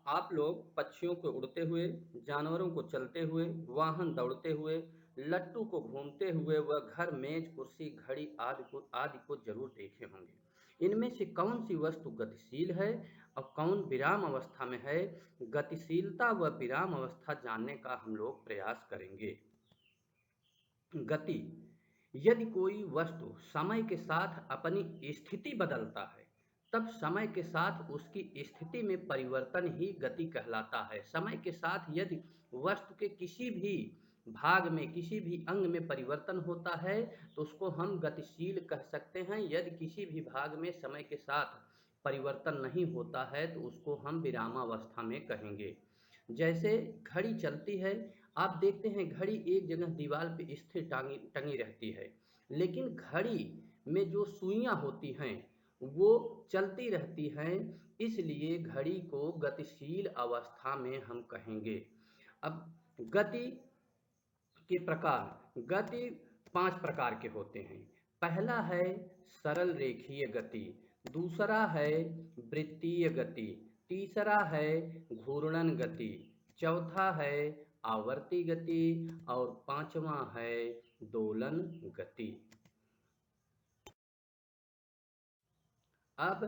आप लोग पक्षियों को उड़ते हुए, जानवरों को चलते हुए, वाहन दौड़ते हुए, लट्टू को घूमते हुए व घर, मेज, कुर्सी, घड़ी आदि को जरूर देखे होंगे। इनमें से कौन सी वस्तु गतिशील है और कौन विराम अवस्था में है? गतिशीलता व विराम अवस्था जानने का हम लोग प्रयास करेंगे। गति: यदि कोई वस्तु समय के साथ अपनी स्थिति बदलता है, तब समय के साथ उसकी स्थिति में परिवर्तन ही गति कहलाता है। समय के साथ यदि वस्तु के किसी भी भाग में, किसी भी अंग में परिवर्तन होता है, तो उसको हम गतिशील कह सकते हैं। यदि किसी भी भाग में समय के साथ परिवर्तन नहीं होता है, तो उसको हम विरामावस्था में कहेंगे। जैसे घड़ी चलती है, आप देखते हैं घड़ी एक जगह दीवार पे स्थिर टांगी टंगी रहती है, लेकिन घड़ी में जो सुइयां होती हैं वो चलती रहती हैं, इसलिए घड़ी को गतिशील अवस्था में हम कहेंगे। अब गति के प्रकार: गति 5 प्रकार के होते हैं। पहला है सरल रेखीय गति, दूसरा है वृत्तीय गति, तीसरा है घूर्णन गति, चौथा है आवर्ती गति और पांचवा है दोलन गति। अब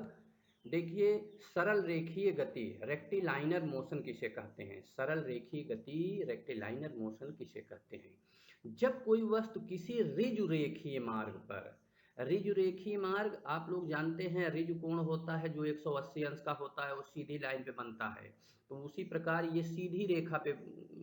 देखिए, सरल रेखीय गति, रेक्टिलाइनर मोशन किसे कहते हैं? सरल रेखीय गति, रेक्टिलाइनर मोशन किसे कहते हैं? जब कोई वस्तु किसी ऋजु रेखीय मार्ग पर, ऋजु रेखीय मार्ग आप लोग जानते हैं, ऋजु कोण होता है जो 180 अंश का होता है, वो सीधी लाइन पे बनता है। तो उसी प्रकार ये सीधी रेखा पे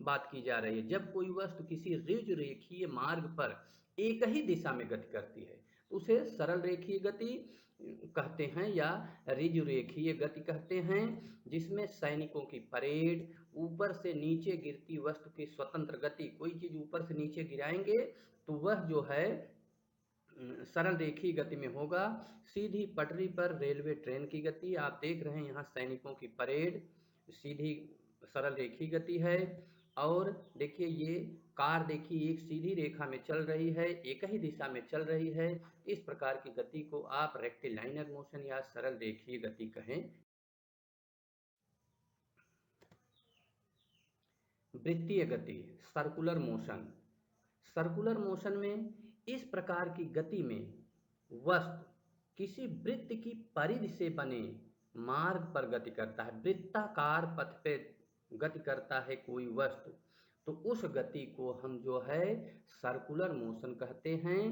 बात की जा रही है। जब कोई वस्तु किसी ऋजु रेखीय मार्ग पर एक ही दिशा में गति करती है, तो उसे सरल रेखीय गति कहते हैं या ऋजु रेखीय गति कहते हैं, जिसमें सैनिकों की परेड, ऊपर से नीचे गिरती वस्तु की स्वतंत्र गति, कोई चीज ऊपर से नीचे गिराएंगे तो वह जो है सरल रेखीय गति में होगा। सीधी पटरी पर रेलवे ट्रेन की गति, आप देख रहे हैं यहाँ सैनिकों की परेड, सीधी सरल रेखीय गति है। और देखिए ये कार, देखिए एक सीधी रेखा में चल रही है, एक ही दिशा में चल रही है। इस प्रकार की गति को आप रेक्टिलाइनर मोशन या सरल रेखीय गति कहें। वृत्तीय गति, सर्कुलर मोशन। सर्कुलर मोशन में इस प्रकार की गति में वस्तु किसी वृत्त की परिधि से बने मार्ग पर गति करता है, वृत्ताकार पथ पे गति करता है कोई वस्तु, तो उस गति को हम जो है सर्कुलर मोशन कहते हैं।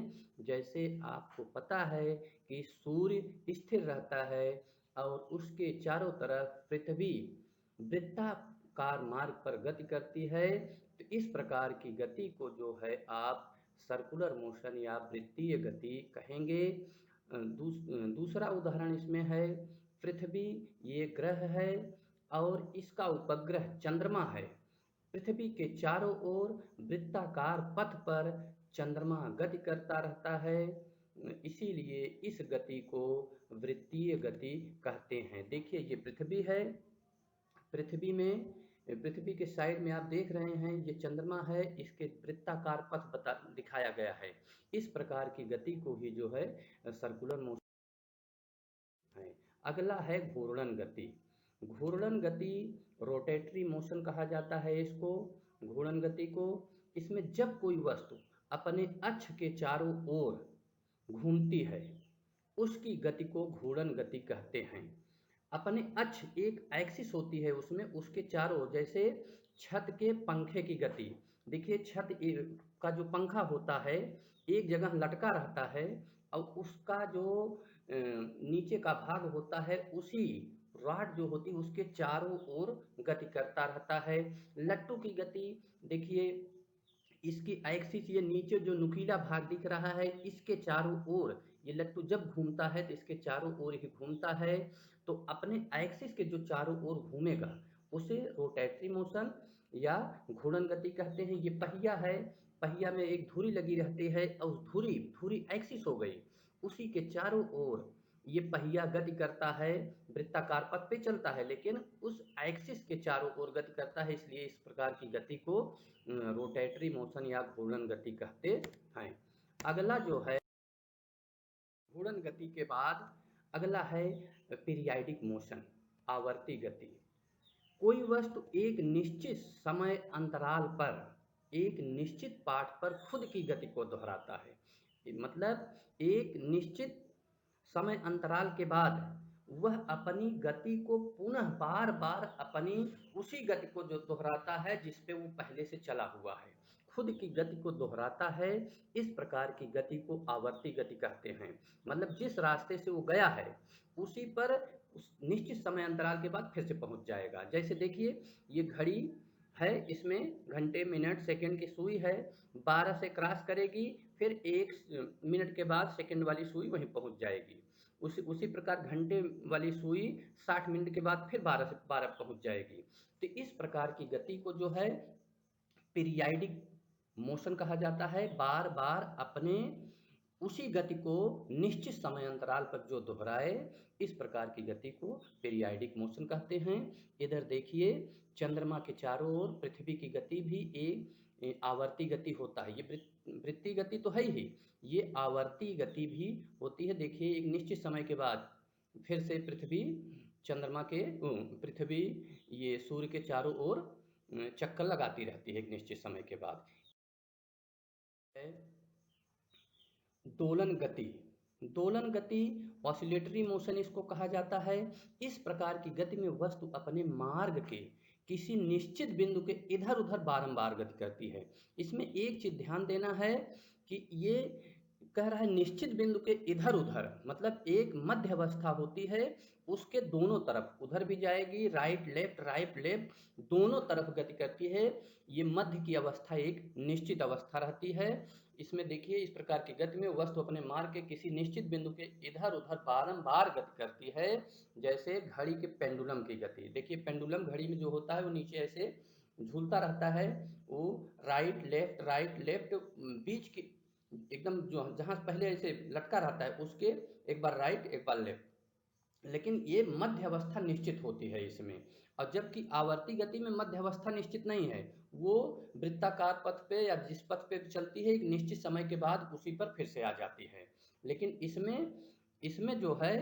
जैसे आपको पता है कि सूर्य स्थिर रहता है और उसके चारों तरफ पृथ्वी वृत्ताकार मार्ग पर गति करती है, तो इस प्रकार की गति को जो है आप सर्कुलर मोशन या वृत्तीय गति कहेंगे। दूसरा उदाहरण इसमें है पृथ्वी, ये ग्रह है और इसका उपग्रह चंद्रमा है। पृथ्वी के चारों ओर वृत्ताकार पथ पर चंद्रमा गति करता रहता है, इसीलिए इस गति को वृत्तीय गति कहते हैं। देखिए ये पृथ्वी है, पृथ्वी के साइड में आप देख रहे हैं ये चंद्रमा है, इसके वृत्ताकार पथ दिखाया गया है। इस प्रकार की गति को ही जो है सर्कुलर मोशन है। अगला है घूर्णन गति। घूर्णन गति, रोटेटरी मोशन कहा जाता है इसको, घूर्णन गति को। इसमें जब कोई वस्तु अपने अक्ष के चारों ओर घूमती है, उसकी गति को घूर्णन गति कहते हैं। अपने अक्ष, एक एक्सिस होती है उसमें, उसके चारों, जैसे छत के पंखे की गति, देखिए का जो पंखा होता है एक जगह लटका रहता है और उसका जो नीचे का भाग होता है उसी रॉड जो होती है उसके चारों ओर गति करता रहता है। लट्टू की गति देखिए, इसकी एक्सिस, ये नीचे जो नुकीला भाग दिख रहा है इसके चारों ओर ये लट्टू जब घूमता है तो इसके चारों ओर ही घूमता है, तो अपने एक्सिस के जो चारों ओर घूमेगा उसे रोटेटरी मोशन या घूर्णन गति कहते हैं। ये पहिया है, पहिया में एक धुरी लगी रहती है और उस धुरी एक्सिस हो गई, उसी के चारों ओर ये पहिया गति करता है, वृत्ताकार पथ पे चलता है लेकिन उस एक्सिस के चारों ओर गति करता है, इसलिए इस प्रकार की गति को रोटेटरी मोशन या घूर्णन गति कहते हैं। अगला जो है घूर्णन गति के बाद अगला है पीरियाडिक मोशन, आवर्ती गति। कोई वस्तु एक निश्चित समय अंतराल पर एक निश्चित पाठ पर खुद की गति को दोहराता है। मतलब एक निश्चित समय अंतराल के बाद वह अपनी गति को पुनः बार बार अपनी उसी गति को जो दोहराता है जिस पे वो पहले से चला हुआ है, खुद की गति को दोहराता है। इस प्रकार की गति को आवर्ती गति कहते हैं। मतलब जिस रास्ते से वो गया है उसी पर उस निश्चित समय अंतराल के बाद फिर से पहुंच जाएगा। जैसे देखिए, ये घड़ी है, इसमें घंटे मिनट सेकंड की सुई है, 12 से क्रॉस करेगी, फिर 1 मिनट के बाद सेकंड वाली सुई वहीं पहुंच जाएगी। उसी उसी प्रकार घंटे वाली सुई 60 मिनट के बाद फिर 12 से 12 पहुंच जाएगी। तो इस प्रकार की गति को जो है पीरियाडिक मोशन कहा जाता है। बार बार अपने उसी गति को निश्चित समय अंतराल पर जो दोहराए, इस प्रकार की गति को पीरियाडिक मोशन कहते हैं। इधर देखिए, चंद्रमा के चारों ओर पृथ्वी की गति भी एक आवर्ती गति होता है। ये वृत्तीय गति तो है ही, ये आवर्ती गति भी होती है। देखिए, एक निश्चित समय के बाद फिर से पृथ्वी चंद्रमा के पृथ्वी ये सूर्य के चारों ओर चक्कर लगाती रहती है एक निश्चित समय के बाद। दोलन गति, दोलन गति ऑसिलेटरी मोशन इसको कहा जाता है। इस प्रकार की गति में वस्तु अपने मार्ग के किसी निश्चित बिंदु के इधर उधर बारंबार गति करती है। इसमें एक चीज ध्यान देना है कि ये कह रहा है निश्चित बिंदु के इधर उधर, मतलब एक मध्य अवस्था होती है, उसके दोनों तरफ उधर भी जाएगी, राइट लेफ्ट दोनों तरफ गति करती है। ये मध्य की अवस्था एक निश्चित अवस्था रहती है। इसमें देखिए, इस प्रकार की गति में वस्तु अपने मार्ग के किसी निश्चित बिंदु के इधर उधर बारंबार गति करती है। जैसे घड़ी के पेंडुलम की गति, देखिए पेंडुलम घड़ी में जो होता है वो नीचे ऐसे झूलता रहता है, वो राइट लेफ्ट बीच की एकदम जो जहाँ पहले ऐसे लटका रहता है उसके एक बार राइट एक बार लेफ्ट, लेकिन ये मध्य अवस्था निश्चित होती है इसमें। और जबकि आवर्ती गति में मध्य अवस्था निश्चित नहीं है, वो वृत्ताकार पथ पे या जिस पथ पे चलती है एक निश्चित समय के बाद उसी पर फिर से आ जाती है। लेकिन इसमें इसमें जो है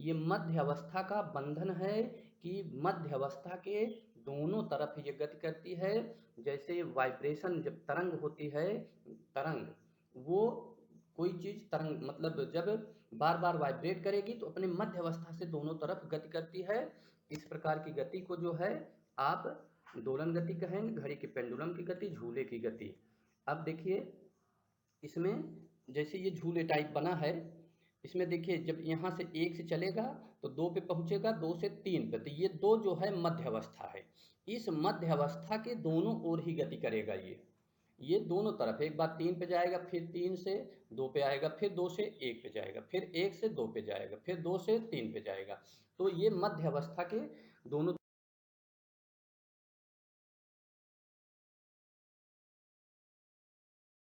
ये मध्य अवस्था का बंधन है कि मध्य अवस्था के दोनों तरफ ये गति करती है। जैसे वाइब्रेशन जब तरंग होती है, तरंग वो कोई चीज़ तरंग मतलब जब बार बार वाइब्रेट करेगी तो अपने मध्य अवस्था से दोनों तरफ गति करती है। इस प्रकार की गति को जो है आप दोलन गति कहेंगे, घड़ी के पेंडुलम की गति, झूले की गति। अब देखिए, इसमें जैसे ये झूले टाइप बना है, इसमें देखिए जब यहाँ से 1 से चलेगा तो 2 पे पहुँचेगा, 2 से 3 पे, तो ये 2 जो है मध्य अवस्था है। इस मध्य अवस्था के दोनों ओर ही गति करेगा ये दोनों तरफ, एक बार 3 पे जाएगा, फिर 3 से 2 पे आएगा, फिर 2 से 1 पे जाएगा, फिर 1 से 2 पे जाएगा, फिर 2 से 3 पे जाएगा। तो ये मध्य अवस्था के दोनों